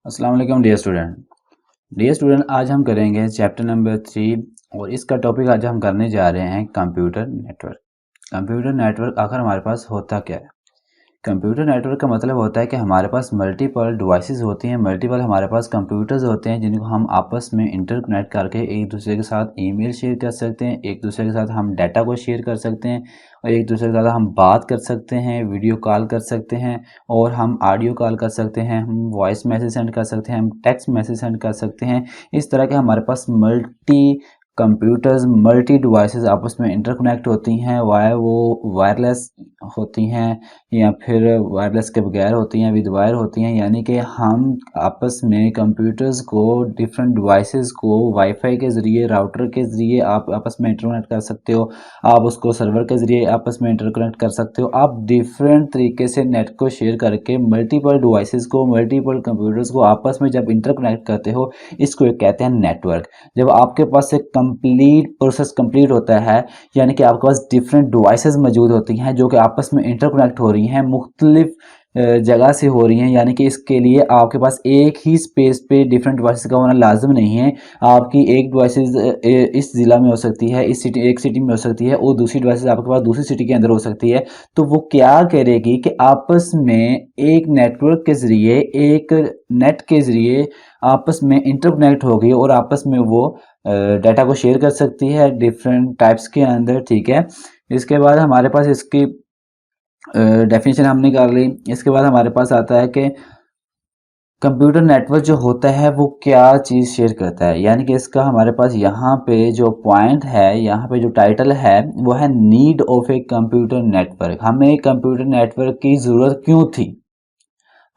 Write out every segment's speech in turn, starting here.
अस्सलाम वालेकुम dear student आज हम करेंगे चैप्टर नंबर 3 और इसका टॉपिक आज हम करने जा रहे हैं कंप्यूटर नेटवर्क। कंप्यूटर नेटवर्क आखिर हमारे पास होता क्या है? कंप्यूटर नेटवर्क का मतलब होता है कि हमारे पास मल्टीपल डिवाइसेस होती हैं, मल्टीपल हमारे पास कंप्यूटर्स होते हैं जिनको हम आपस में इंटरकनेक्ट करके एक दूसरे के साथ ईमेल शेयर कर सकते हैं, एक दूसरे के साथ हम डाटा को शेयर कर सकते हैं और एक दूसरे के साथ हम बात कर सकते हैं, वीडियो कॉल कर सकते हैं और हम ऑडियो कॉल कर सकते हैं, हम वॉइस मैसेज सेंड कर सकते हैं, हम टेक्स्ट मैसेज सेंड कर सकते हैं। इस तरह के हमारे पास मल्टी कंप्यूटर्स मल्टी डिवाइसेस आपस में इंटरकनेक्ट होती हैं, वाया वो वायरलेस होती हैं या फिर वायरलेस के बगैर होती हैं, विद वायर होती हैं। यानी कि हम आपस में कंप्यूटर्स को डिफरेंट डिवाइसेस को वाईफाई के ज़रिए राउटर के ज़रिए आप आपस में इंटरकनेक्ट कर सकते हो, आप उसको सर्वर के ज़रिए आपस में इंटरकनेक्ट कर सकते हो। आप डिफरेंट तरीके से नेट को शेयर करके मल्टीपल डिवाइसेस को मल्टीपल कंप्यूटर्स को आपस में जब इंटरकनेक्ट करते हो, इसको एक कहते हैं नेटवर्क। जब आपके पास एक कंप्लीट प्रोसेस कंप्लीट होता है, यानी कि आपके पास डिफरेंट डिवाइसेस मौजूद होती हैं जो कि आपस में इंटरकनेक्ट हो रही हैं, मुख्तलिफ जगह से हो रही हैं। यानी कि इसके लिए आपके पास एक ही स्पेस पे डिफरेंट डिवाइसेस का होना लाजम नहीं है। आपकी एक डिवाइसेस इस ज़िला में हो सकती है, इस सिटी एक सिटी में हो सकती है और दूसरी डिवाइसेस आपके पास दूसरी सिटी के अंदर हो सकती है। तो वो क्या करेगी कि आपस में एक नेटवर्क के ज़रिए, एक नेट के ज़रिए आपस में इंटरकनेक्ट होगी और आपस में वो डाटा को शेयर कर सकती है डिफरेंट टाइप्स के अंदर। ठीक है, इसके बाद हमारे पास इसकी डेफिनेशन हमने कर ली। इसके बाद हमारे पास आता है कि कंप्यूटर नेटवर्क जो होता है वो क्या चीज़ शेयर करता है। यानी कि इसका हमारे पास यहाँ पे जो पॉइंट है, यहाँ पे जो टाइटल है वो है need of a computer network. हमें कंप्यूटर नेटवर्क की ज़रूरत क्यों थी,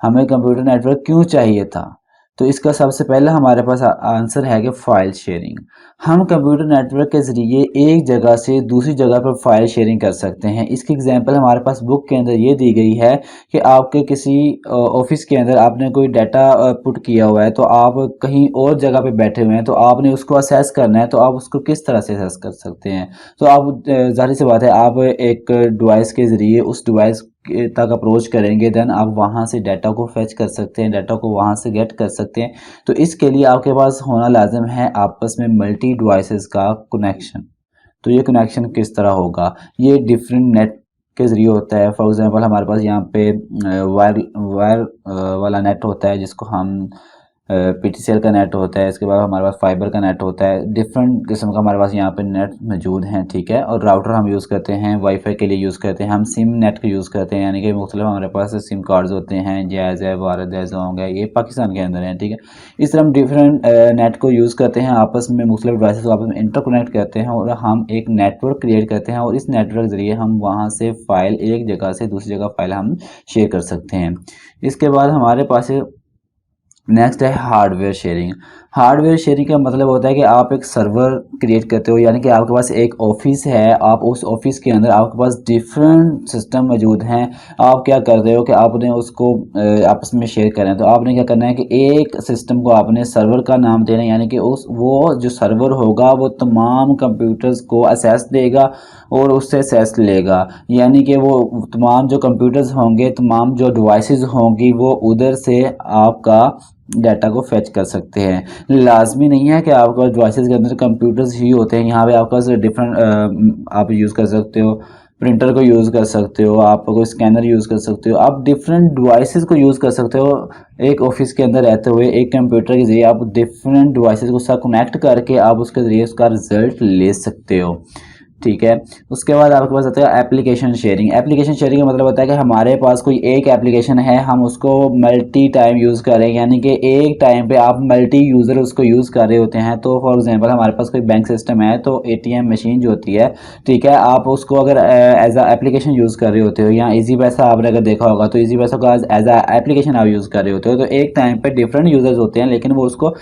हमें कंप्यूटर नेटवर्क क्यों चाहिए था? तो इसका सबसे पहला हमारे पास आंसर है कि फ़ाइल शेयरिंग। हम कंप्यूटर नेटवर्क के ज़रिए एक जगह से दूसरी जगह पर फ़ाइल शेयरिंग कर सकते हैं। इसकी एग्जांपल हमारे पास बुक के अंदर ये दी गई है कि आपके किसी ऑफिस के अंदर आपने कोई डाटा पुट किया हुआ है, तो आप कहीं और जगह पे बैठे हुए हैं, तो आपने उसको असेस करना है, तो आप उसको किस तरह से असेस कर सकते हैं? तो आप ज़ाहिर सी बात है आप एक डिवाइस के ज़रिए उस डिवाइस तक अप्रोच करेंगे, देन आप वहाँ से डाटा को फेच कर सकते हैं, डाटा को वहाँ से गेट कर सकते हैं। तो इसके लिए आपके पास होना लाजिम है आपस में मल्टी डिवाइसेस का कनेक्शन। तो ये कनेक्शन किस तरह होगा? ये डिफरेंट नेट के ज़रिए होता है। फॉर एग्जांपल हमारे पास यहाँ पे वायर वायर वाला नेट होता है जिसको हम पीटीसीएल का नेट होता है। इसके बाद हमारे पास फाइबर का नेट होता है। डिफरेंट किस्म का हमारे पास यहाँ पे नेट मौजूद हैं। ठीक है, और राउटर हम यूज़ करते हैं, वाईफाई के लिए यूज़ करते हैं, हम सिम नेट का यूज़ करते हैं। यानी कि मुख्तलिफ हमारे पास सिम कार्ड्स होते हैं, जैज़ है, भारत जैज़ होंगे, ये पाकिस्तान के अंदर हैं। ठीक है, इस तरह हम डिफरेंट नेट को यूज़ करते हैं, आपस में मुख्तलिफ डिवाइसेस को आपस में इंटरकनेक्ट करते हैं और हम एक नेटवर्क क्रिएट करते हैं और इस नेटवर्क के ज़रिए हम वहाँ से फ़ाइल एक जगह से दूसरी जगह फ़ाइल हम शेयर कर सकते हैं। इसके बाद हमारे पास नेक्स्ट है हार्डवेयर शेयरिंग। हार्डवेयर शेयरिंग का मतलब होता है कि आप एक सर्वर क्रिएट करते हो, यानी कि आपके पास एक ऑफिस है, आप उस ऑफिस के अंदर आपके पास डिफरेंट सिस्टम मौजूद हैं। आप क्या कर रहे हो कि आपने उसको आपस में शेयर करें, तो आपने क्या करना है कि एक सिस्टम को आपने सर्वर का नाम देना है, यानी कि उस वो जो सर्वर होगा वो तमाम कंप्यूटर्स को असेस देगा और उससे असेस लेगा। यानी कि वो तमाम जो कंप्यूटर्स होंगे, तमाम जो डिवाइसेस होंगी, वो उधर से आपका डाटा को फेच कर सकते हैं। लाजमी नहीं है कि आपका डिवाइसेस के अंदर कंप्यूटर्स ही होते हैं। यहाँ पे आपका डिफरेंट आप यूज़ कर सकते हो, प्रिंटर को यूज़ कर सकते हो, आप कोई स्कैनर यूज़ कर सकते हो, आप डिफरेंट डिवाइसेस को यूज़ कर सकते हो। एक ऑफिस के अंदर रहते हुए एक कंप्यूटर के ज़रिए आप डिफरेंट डिवाइसेस को साथ कनेक्ट करके आप उसके ज़रिए उसका रिजल्ट ले सकते हो। ठीक है, उसके बाद आपके पास आता है एप्लीकेशन शेयरिंग। एप्लीकेशन शेयरिंग का मतलब होता है कि हमारे पास कोई एक एप्लीकेशन है, हम उसको मल्टी टाइम यूज़ करें, यानी कि एक टाइम पे आप मल्टी यूज़र उसको यूज़ कर रहे होते हैं। तो फॉर एग्जांपल हमारे पास कोई बैंक सिस्टम है, तो एटीएम मशीन जो होती है, ठीक है, आप उसको अगर एज आ एप्लीकेशन यूज़ कर रहे होते हो, या ईजी पैसा आपने अगर देखा होगा तो ईजी पैसा को एज आ एप्लीकेशन आप यूज़ कर रहे होते हो, तो एक टाइम पर डिफरेंट यूज़र्स होते हैं लेकिन वो उसको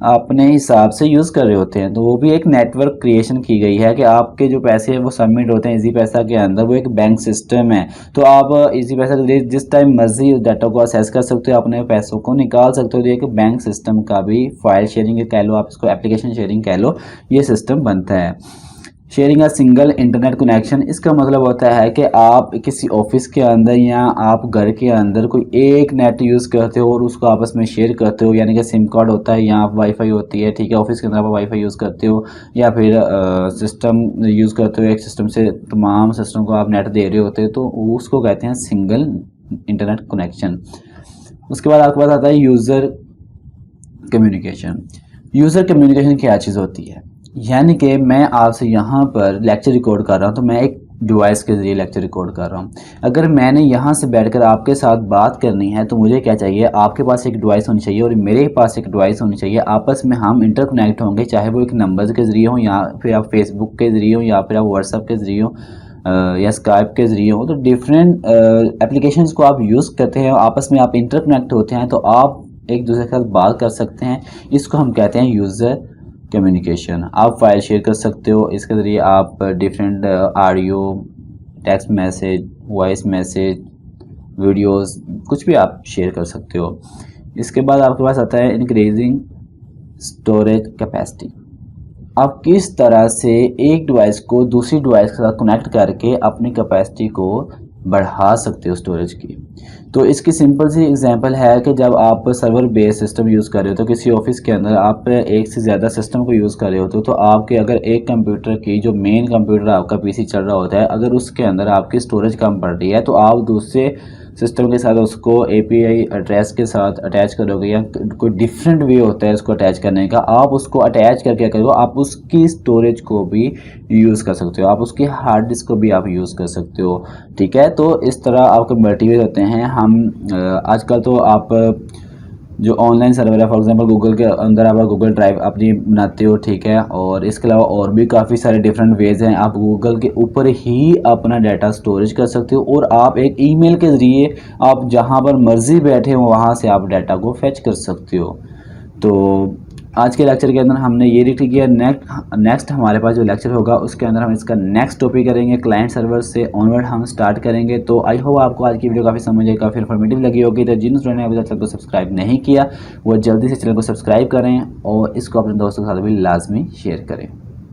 अपने हिसाब से यूज़ कर रहे होते हैं। तो वो भी एक नेटवर्क क्रिएशन की गई है कि आपके जो पैसे हैं वो सबमिट होते हैं इजी पैसा के अंदर, वो एक बैंक सिस्टम है। तो आप इजी पैसा के लिए जिस टाइम मर्जी उस डाटा को असेस कर सकते हो, अपने पैसों को निकाल सकते हो। तो एक बैंक सिस्टम का भी फाइल शेयरिंग कह लो, आप इसको एप्लीकेशन शेयरिंग कह लो, ये सिस्टम बनता है। Sharing a single internet connection, इसका मतलब होता है कि आप किसी ऑफिस के अंदर या आप घर के अंदर कोई एक नेट यूज़ करते हो और उसको आपस में शेयर करते हो, यानी कि सिम कार्ड होता है या वाईफाई होती है, ठीक है, ऑफिस के अंदर आप वाईफाई यूज़ करते हो या फिर सिस्टम यूज़ करते हो, एक सिस्टम से तमाम सिस्टम को आप नेट दे रहे होते हो, तो उसको कहते हैं सिंगल इंटरनेट कनेक्शन। उसके बाद आपके पास आता है यूज़र कम्युनिकेशन। यूज़र कम्युनिकेशन क्या चीज़ होती है, यानी कि मैं आपसे यहाँ पर लेक्चर रिकॉर्ड कर रहा हूँ, तो मैं एक डिवाइस के ज़रिए लेक्चर रिकॉर्ड कर रहा हूँ। अगर मैंने यहाँ से बैठकर आपके साथ बात करनी है तो मुझे क्या चाहिए, आपके पास एक डिवाइस होनी चाहिए और मेरे पास एक डिवाइस होनी चाहिए। आपस में हम इंटरकनेक्ट होंगे, चाहे वो एक नंबर के ज़रिए हो या फिर आप फेसबुक के ज़रिए हो या फिर आप व्हाट्सएप के ज़रिए हो या स्काइप के ज़रिए हो। तो डिफरेंट एप्लीकेशंस को आप यूज़ करते हैं, आपस में आप इंटरकनेक्ट होते हैं, तो आप एक दूसरे के साथ बात कर सकते हैं। इसको हम कहते हैं यूज़र कम्युनिकेशन। आप फाइल शेयर कर सकते हो, इसके ज़रिए आप different audio, text message, voice message, videos, कुछ भी आप शेयर कर सकते हो। इसके बाद आपके पास आता है इंक्रीजिंग स्टोरेज कैपेसिटी। आप किस तरह से एक डिवाइस को दूसरी डिवाइस के साथ कनेक्ट करके अपनी कैपेसिटी को बढ़ा सकते हो स्टोरेज की। तो इसकी सिंपल सी एग्जांपल है कि जब आप सर्वर बेस्ड सिस्टम यूज़ कर रहे हो, तो किसी ऑफिस के अंदर आप एक से ज़्यादा सिस्टम को यूज़ कर रहे होते हो, तो आपके अगर एक कंप्यूटर की जो मेन कंप्यूटर आपका पीसी चल रहा होता है, अगर उसके अंदर आपकी स्टोरेज कम पड़ रही है, तो आप दूसरे सिस्टम के साथ उसको एपीआई एड्रेस के साथ अटैच करोगे या कोई डिफरेंट वे होता है उसको अटैच करने का, आप उसको अटैच करके क्या करोगे, आप उसकी स्टोरेज को भी यूज़ कर सकते हो, आप उसकी हार्ड डिस्क को भी आप यूज़ कर सकते हो, ठीक है। तो इस तरह आपके मल्टीवेज होते हैं। हम आजकल तो आप जो ऑनलाइन सर्वर है, फॉर एग्जांपल गूगल के अंदर आप गूगल ड्राइव अपनी बनाते हो, ठीक है, और इसके अलावा और भी काफ़ी सारे डिफरेंट वेज हैं। आप गूगल के ऊपर ही अपना डाटा स्टोरेज कर सकते हो और आप एक ईमेल के ज़रिए आप जहां पर मर्जी बैठे हो वहां से आप डाटा को फेच कर सकते हो। तो आज के लेक्चर के अंदर हमने ये देख किया। नेक्स्ट हमारे पास जो लेक्चर होगा उसके अंदर हम इसका नेक्स्ट टॉपिक करेंगे, क्लाइंट सर्वर से ऑनवर्ड हम स्टार्ट करेंगे। तो आई होप आपको आज की वीडियो काफ़ी समझ आई, काफ़ी इन्फॉर्मेटिव लगी होगी। तो जिन स्टूडेंट ने अभी तक चैनल को सब्सक्राइब नहीं किया वो जल्दी से चैनल को सब्सक्राइब करें और इसको अपने दोस्तों के साथ भी लाजमी शेयर करें।